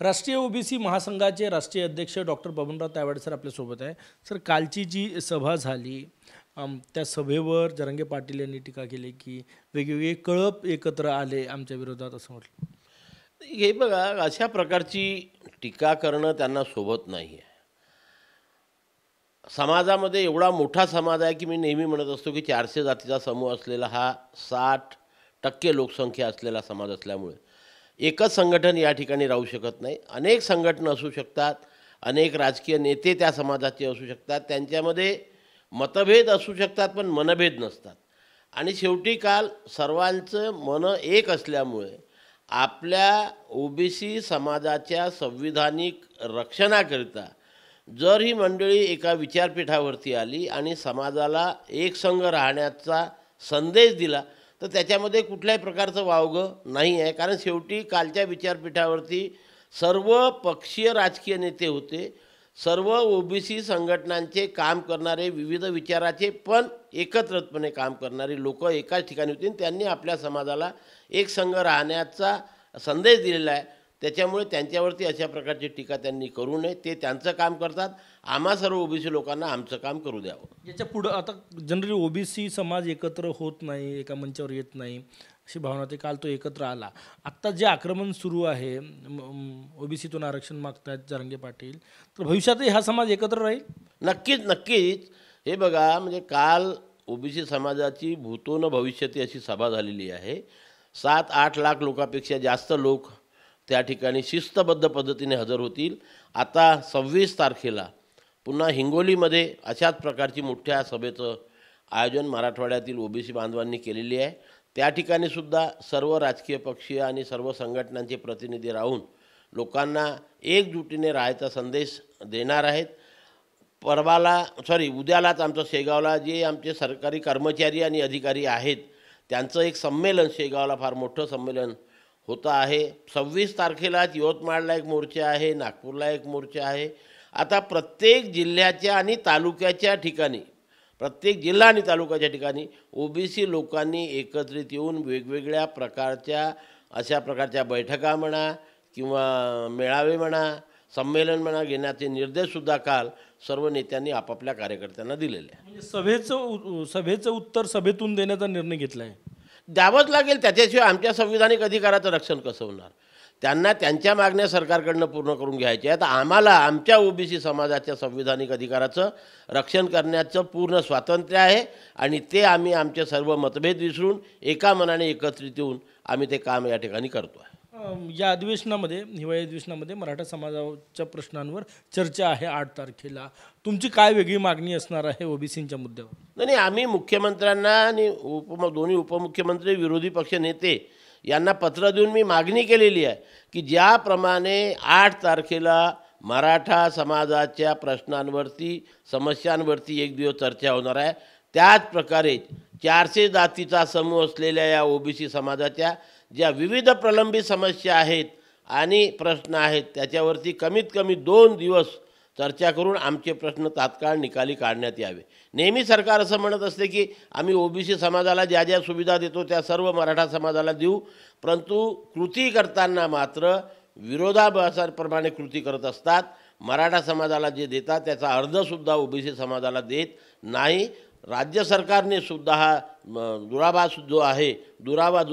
राष्ट्रीय ओबीसी महासंघाचे राष्ट्रीय अध्यक्ष डॉक्टर बबनराव तायवाडे सर आपल्यासोबत आहे. सर, कालची जी सभा झाली, त्या सभेवर जरांगे पाटील यांनी टीका केली की वेगवेगळे कळप एकत्र आले आमच्या विरोधात, असं म्हटलं. हे बघा, अशा प्रकारची टीका करणं त्यांना शोभत नाही आहे. समाजामध्ये एवढा मोठा समाज आहे की मी नेहमी म्हणत असतो की 400 जातीचा समूह असलेला हा 60% लोकसंख्या असलेला समाज असल्यामुळे एकच संघटन या ठिकाणी राहू शकत नाही. अनेक संघटना असू शकतात, अनेक राजकीय नेते त्या समाजाचे असू शकतात, त्यांच्यामध्ये मतभेद असू शकतात पण मनभेद नसतात. आणि शेवटी काल सर्वांचं मन एक असल्यामुळे आपल्या ओबीसी समाजाच्या संविधानिक रक्षणाकरिता जर ही मंडळी एका विचारपीठावरती आली आणि समाजाला एकसंघ राहण्याचा संदेश दिला तर त्याच्यामध्ये कुठल्याही प्रकारचं वावगं नाही आहे. कारण शेवटी कालच्या विचारपीठावरती सर्व पक्षीय राजकीय नेते होते, सर्व ओबीसी संघटनांचे काम करणारे, विविध विचाराचे पण एकत्रितपणे काम करणारी लोक एकाच ठिकाणी होती. त्यांनी आपल्या समाजाला एकसंघ राहण्याचा संदेश दिलेला आहे. त्याच्यामुळे त्यांच्यावरती अशा प्रकारची टीका त्यांनी करू नये. ते त्यांचं काम करतात, आम्हा सर्व ओबीसी लोकांना आमचं काम करू द्यावं. याच्या पुढं आता जनरली ओबीसी समाज एकत्र होत नाही, एका मंचावर येत नाही अशी भावना होती. काल तो एकत्र आला. आत्ता जे आक्रमण सुरू आहे, ओबीसीतून आरक्षण मागतायत जरांगे पाटील, तर भविष्यातही हा समाज एकत्र राहील? नक्कीच नक्कीच. हे बघा, म्हणजे काल ओबीसी समाजाची भूतो न भविष्यती अशी सभा झालेली आहे. 7-8 लाख लोकांपेक्षा जास्त लोक त्या ठिकाणी शिस्तबद्ध पद्धतीने हजर होतील. आता 26 तारखेला पुन्हा हिंगोलीमध्ये अशाच प्रकारची मोठ्या सभेचं आयोजन मराठवाड्यातील ओबीसी बांधवांनी केलेली आहे. त्या ठिकाणी सुद्धा सर्व राजकीय पक्षीय आणि सर्व संघटनांचे प्रतिनिधी राहून लोकांना एकजुटीने राहायचा संदेश देणार आहेत. उद्यालाच आमचं शेगावला जे आमचे सरकारी कर्मचारी आणि अधिकारी आहेत त्यांचं एक संमेलन, शेगावला फार मोठं संमेलन होतं आहे. 26 तारखेलाच यवतमाळला एक मोर्चा आहे, नागपूरला एक मोर्चा आहे. आता प्रत्येक जिल्ह्याच्या आणि तालुक्याच्या ठिकाणी, प्रत्येक जिल्हा आणि तालुक्याच्या ठिकाणी ओबीसी लोकांनी एकत्रित येऊन वेगवेगळ्या प्रकारच्या अशा प्रकारच्या बैठका म्हणा किंवा मेळावे म्हणा, संमेलन म्हणा घेण्याचे निर्देशसुद्धा काल सर्व नेत्यांनी आपापल्या कार्यकर्त्यांना दिलेले आहे. म्हणजे सभेचं उत्तर सभेतून देण्याचा निर्णय घेतला आहे. द्यावंच लागेल, त्याच्याशिवाय आमच्या संविधानिक अधिकाराचं रक्षण कसं होणार? त्यांना त्यांच्या मागण्या सरकारकडनं पूर्ण करून घ्यायच्या आहेत. आम्हाला आमच्या ओबीसी समाजाच्या संविधानिक अधिकाराचं रक्षण करण्याचं पूर्ण स्वातंत्र्य आहे आणि ते आम्ही आमचे सर्व मतभेद विसरून एका मनाने एकत्रित येऊन आम्ही ते काम या ठिकाणी करतो आहे. या अधिवेशनामध्ये, हिवाळी अधिवेशनामध्ये मराठा समाजाच्या प्रश्नांवर चर्चा आहे 8 तारखेला. तुमची काय वेगळी मागणी असणार आहे ओबीसींच्या मुद्द्यावर? नाही, आम्ही मुख्यमंत्र्यांना आणि दोन्ही उपमुख्यमंत्री, विरोधी पक्ष नेते यांना पत्र देऊन मी मागणी केलेली आहे की ज्याप्रमाणे 8 तारखेला मराठा समाजाच्या प्रश्नांवरती, समस्यांवरती एक दिवस चर्चा होणार आहे, त्याच प्रकारे 400 जातीचा समूह असलेल्या या ओबीसी समाजाच्या ज्या विविध प्रलंबित समस्या आहेत आणि प्रश्न आहेत त्याच्यावरती कमीत कमी 2 दिवस चर्चा करून आमचे प्रश्न तात्काळ निकाली काढण्यात यावे. नेहमी सरकार असं म्हणत असते की आम्ही ओबीसी समाजाला ज्या ज्या सुविधा देतो त्या सर्व मराठा समाजाला देऊ, परंतु कृती करताना मात्र विरोधाभासाप्रमाणे कृती करत असतात. मराठा समाजाला जे देतात त्याचा अर्धसुद्धा ओबीसी समाजाला देत नाही. राज्य सरकारने सुद्धा हा दुरावा जो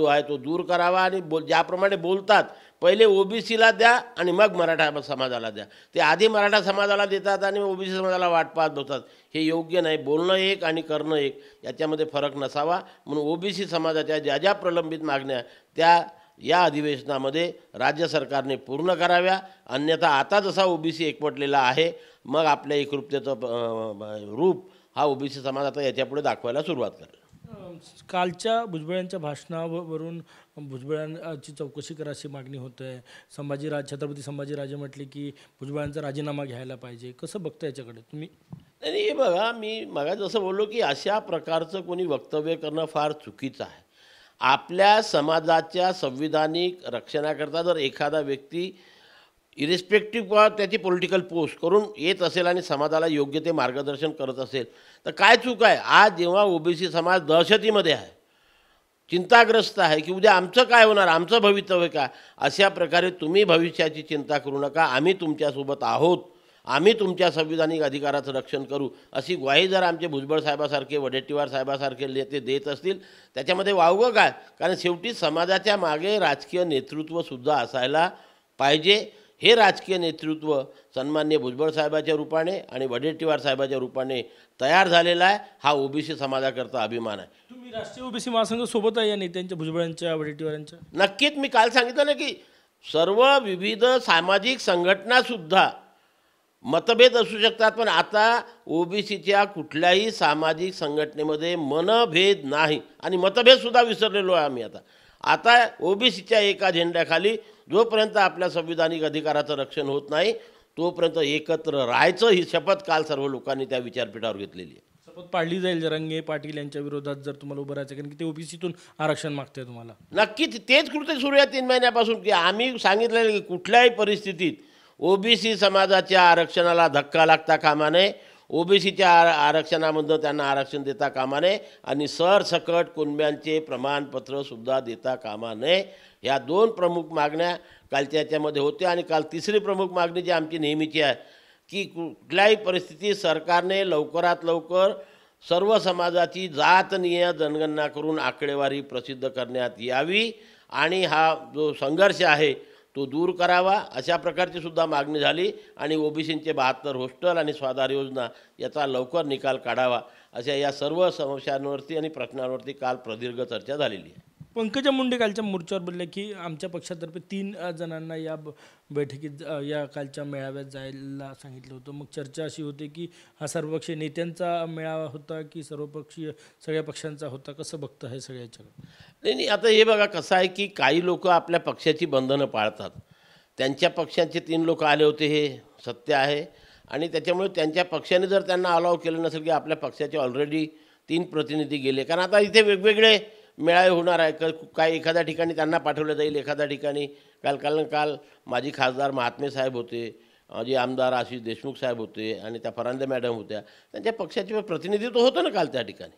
आहे तो दूर करावा आणि ज्याप्रमाणे बोलतात पहिले ओबीसीला द्या आणि मग मराठा समाजाला द्या, ते आधी मराठा समाजाला देतात आणि ओबीसी समाजाला वाट पाहत बसतात. हे योग्य नाही. बोलणं एक आणि करणं एक, याच्यामध्ये फरक नसावा. म्हणून ओबीसी समाजाच्या ज्या ज्या प्रलंबित मागण्या त्या या अधिवेशनामध्ये राज्य सरकारने पूर्ण कराव्या. अन्यथा आता जसा ओबीसी एकवटलेला आहे मग आपल्या एकरूपतेचं रूप हा ओबीसी समाज आता याच्यापुढे दाखवायला सुरुवात करेल. कालच्या भुजबळांच्या भाषणावरून भुजबळांची चौकशी करा अशी मागणी होत आहे. छत्रपती संभाजीराजे म्हटले की भुजबळांचा राजीनामा घ्यायला पाहिजे. कसं बघता याच्याकडे तुम्ही? नाही, हे बघा, मी मगाच जसं बोललो की अशा प्रकारचं कोणी वक्तव्य करणं फार चुकीचं आहे. आपल्या समाजाच्या संविधानिक रक्षणाकरता जर एखादा व्यक्ती इरिस्पेक्टिव्ह ऑफ त्याची पॉलिटिकल पोस्ट करून येत असेल आणि समाजाला योग्य ते मार्गदर्शन करत असेल तर काय चूक आहे? आज जेव्हा ओबीसी समाज दहशतीमध्ये आहे, चिंताग्रस्त आहे की उद्या आमचं काय होणार, आमचं भवितव्य काय, अशा प्रकारे तुम्ही भविष्याची चिंता करू नका, आम्ही तुमच्यासोबत आहोत, आम्ही तुमच्या संविधानिक अधिकाराचं रक्षण करू, अशी ग्वाही जर आमचे भुजबळ साहेबासारखे, वडेट्टीवार साहेबासारखे नेते देत असतील, त्याच्यामध्ये वावगं काय? कारण शेवटी समाजाच्या मागे राजकीय नेतृत्वसुद्धा असायला पाहिजे. हे राजकीय नेतृत्व सन्माननीय भुजबळ साहेबाच्या रूपाने आणि वडेट्टीवार साहेबाच्या रूपाने तयार झालेला आहे. हा ओबीसी समाजाकरता अभिमान आहे. तुम्ही राष्ट्रीय ओबीसी महासंघ सोबत आहे या नेत्यांच्या, भुजबळांच्या, वडेट्टीवारांच्या? नक्कीच. मी काल सांगितलं ना की सर्व विविध सामाजिक संघटनासुद्धा मतभेद असू शकतात, पण आता ओबीसीच्या कुठल्याही सामाजिक संघटनेमध्ये मनभेद नाही आणि मतभेदसुद्धा विसरलेलो आहे आम्ही. आता ओबीसीच्या एका झेंड्याखाली जोपर्यंत आपल्या संविधानिक अधिकाराचं रक्षण होत नाही तोपर्यंत एकत्र राहायचं ही शपथ काल सर्व लोकांनी त्या विचारपीठावर घेतलेली आहे. शपथ पाडली जाईल जरांगे पाटील यांच्या विरोधात जर तुम्हाला उभं राहायचं, कारण की ते ओबीसीतून आरक्षण मागते तुम्हाला. नक्कीच तेच कृत्य सुरू आहे 3 महिन्यापासून की आम्ही सांगितलेलं की कुठल्याही परिस्थितीत ओबीसी समाजाच्या आरक्षणाला धक्का लागता कामा नये, ओबीसीच्या आरक्षणामधनं त्यांना आरक्षण देता कामा नये आणि सरसकट कुणब्यांचे प्रमाणपत्रसुद्धा देता कामा नये. ह्या 2 प्रमुख मागण्या कालच्या याच्यामध्ये होत्या. आणि काल तिसरी प्रमुख मागणी जी आमची नेहमीची आहे की कुठल्याही परिस्थितीत सरकारने लवकरात लवकर सर्व समाजाची जातनीय जनगणना करून आकडेवारी प्रसिद्ध करण्यात यावी आणि हा जो संघर्ष आहे तो दूर करावा, अशा प्रकारची सुद्धा मागणी झाली. आणि ओबीसींचे 72 हॉस्टेल आणि स्वाधार योजना याचा लवकर निकाल काढावा, अशा या सर्व समस्यांवरती आणि प्रश्नांवरती काल प्रदीर्घ चर्चा झालेली आहे. पंकजा मुंडे कालच्या मोर्चावर बोलले की आमच्या पक्षातर्फे 3 जणांना या बैठकीत या कालच्या मेळाव्यात जायला सांगितलं होतं. मग चर्चा अशी होती की हा सर्वपक्षीय नेत्यांचा मेळावा होता की सर्वपक्षीय सगळ्या पक्षांचा होता, कसं बघतं हे सगळ्याच्याकडे? नाही, आता हे बघा कसं आहे की काही लोक आपल्या पक्षाची बंधनं पाळतात. त्यांच्या पक्षाचे 3 लोक आले होते हे सत्य आहे आणि त्याच्यामुळे त्यांच्या पक्षाने जर त्यांना अलाव केलं नसेल की आपल्या पक्षाचे ऑलरेडी 3 प्रतिनिधी गेले, कारण आता इथे वेगवेगळे मेळावे होणार आहे. काय एखाद्या ठिकाणी त्यांना पाठवलं जाईल, एखाद्या ठिकाणी काल माजी खासदार महात्मे साहेब होते, जे आमदार आशिष देशमुख साहेब होते आणि त्या फरांदे मॅडम होत्या, त्यांच्या पक्षाचे प्रतिनिधित्व होतं ना काल त्या ठिकाणी.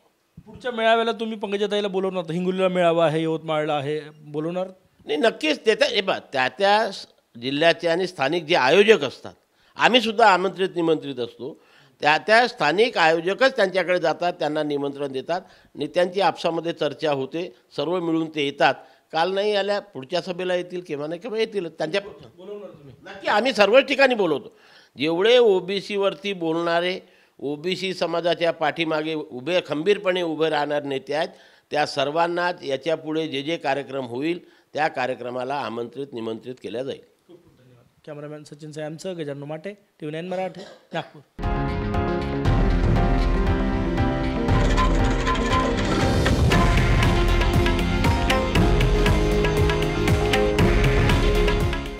पुढच्या मेळाव्याला तुम्ही पंकजाताईला बोलवणार? हिंगोलीला मेळावा आहे, यवतमाळला आहे, बोलवणार? नाही, नक्कीच. त्या जिल्ह्याचे आणि स्थानिक जे आयोजक असतात, आम्हीसुद्धा आमंत्रित निमंत्रित असतो, त्या स्थानिक आयोजकच त्यांच्याकडे जातात, त्यांना निमंत्रण देतात आणि त्यांची आपसामध्ये चर्चा होते, सर्व मिळून ते येतात. काल नाही आल्या, पुढच्या सभेला येतील, केव्हा नाही केव्हा येतील. त्यांच्या बोलवणार तुम्ही? नक्की आम्ही सर्वच ठिकाणी बोलवतो. जेवढे ओबीसीवरती बोलणारे, ओबीसी समाजाच्या पाठीमागे खंबीरपणे उभे राहणारे नेते आहेत, त्या सर्वांनाच याच्यापुढे जे जे कार्यक्रम होईल त्या कार्यक्रमाला आमंत्रित निमंत्रित केल्या जाईल. कॅमेरामॅन सचिन सायमचं, गजानन माटे, TV9 मराठी, नागपूर.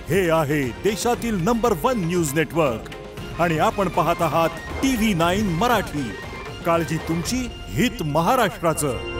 हे आहे देशातील नंबर 1 न्यूज नेटवर्क आणि आपण पाहत आहात TV9 मराठी. काळजी तुमची, हित महाराष्ट्राचं.